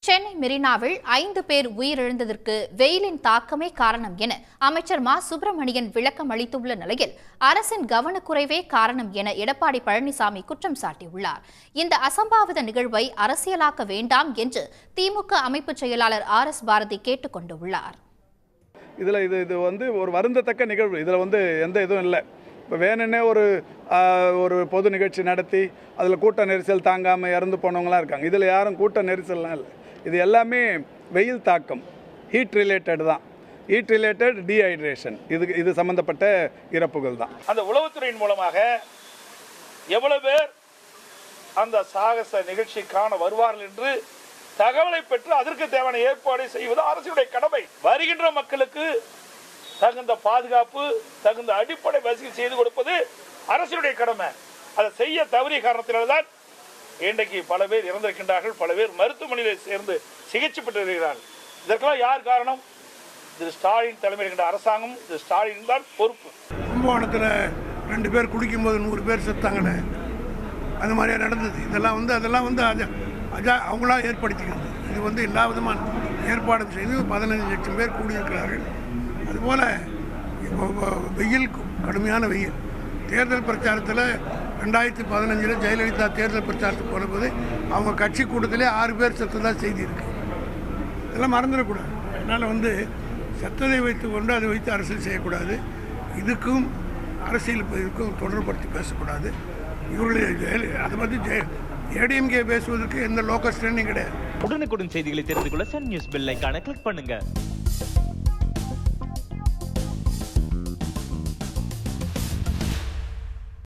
சென்னை மெரினாவில் 5 பேர் உயிரிழந்ததற்கு வெயிலின் தாக்கமே காரணம் என அமைச்சர் மா சுப்பிரமணியன் விளக்கம் அளித்துள்ள நிலையில் அரசின் கவனக்குறைவே காரணம் என எடப்பாடி பழனிசாமி குற்றம் சாட்டியுள்ளார். இந்த அசம்பாவித நிகழ்வை அரசியலாக்க வேண்டாம் என்று திமுக அமைப்பு செயலாளர் RS பாரதி கேட்டுக் கொண்டுள்ளார். இது ஒரு வருந்தத்தக்க நிகழ்வு. இதில் எந்த இதுவும் இல்லை. இப்போ வேணுன்னே ஒரு பொது நிகழ்ச்சி நடத்தி அதில் கூட்ட நெரிசல் தாங்காமல் இறந்து போனவங்களாம் இருக்காங்க. இதில் யாரும் கூட்ட நெரிசல்லாம் இல்லை. இது எல்லாமே வெயில் தாக்கம், ஹீட் ரிலேட்டட் தான். ஹீட் ரிலேட்டட் டீஹைட்ரேஷன், இது சம்பந்தப்பட்ட இறப்புகள் தான். அந்த உளவுத்துறையின் மூலமாக எவ்வளவு பேர் அந்த சாகச நிகழ்ச்சிக்கான வருவார்கள் என்று தகவலை பெற்று அதற்கு தேவையான ஏற்பாடு செய்வது அரசுடைய கடமை. வருகின்ற மக்களுக்கு தகுந்த பாதுகாப்பு, தகுந்த அடிப்படை வசதி செய்து கொடுப்பது அரசுடைய கடமை. அதை செய்ய தவறிய காரணத்தினால்தான் இன்றைக்கு பல பேர் இறந்திருக்கின்றார்கள். பல பேர் மருத்துவமனையில் சேர்ந்து சிகிச்சை பெற்று வருகிறார்கள். இதற்கெல்லாம் யார் காரணம்? திரு ஸ்டாலின் தலைமையில் இருக்கின்ற அரசாங்கம், திரு ஸ்டாலின் தான் பொறுப்பு. கும்பகோணத்தில் 2 பேர் குடிக்கும்போது 100 பேர் செத்தாங்கன்னு அது மாதிரியா நடந்தது. அதெல்லாம் அவங்களா ஏற்படுத்திக்கிறது. இது எல்லா விதமான ஏற்பாடும் செய்து 15 லட்சம் பேர் கூடியிருக்கிறார்கள். அதுபோல் வெயில், கடுமையான வெயில். தேர்தல் பிரச்சாரத்தில் 2015 ஜெயலலிதா தேர்தல் பிரச்சாரத்துக்கு போனபோது அவங்க கட்சி கூட்டத்திலே 6 பேர் செத்ததாக செய்தி இருக்கு. இதெல்லாம் மறந்துடக்கூடாது. அதனால் செத்ததை வைத்துக்கொண்டு அதை வைத்து அரசியல் செய்யக்கூடாது. இதுக்கும் அரசியல் இதுக்கும் தொடர்படுத்தி பேசக்கூடாது. இவர்களுடைய அதை பற்றி ஏடிஎம்கே பேசுவதற்கு எந்த லோக்கல் ஸ்டாண்டிங் கிடையாது. உடனுக்குடன் செய்திகளை தெரிந்து கொள்ள சன் நியூஸ் பெல் ஐகானை கிளிக் பண்ணுங்க.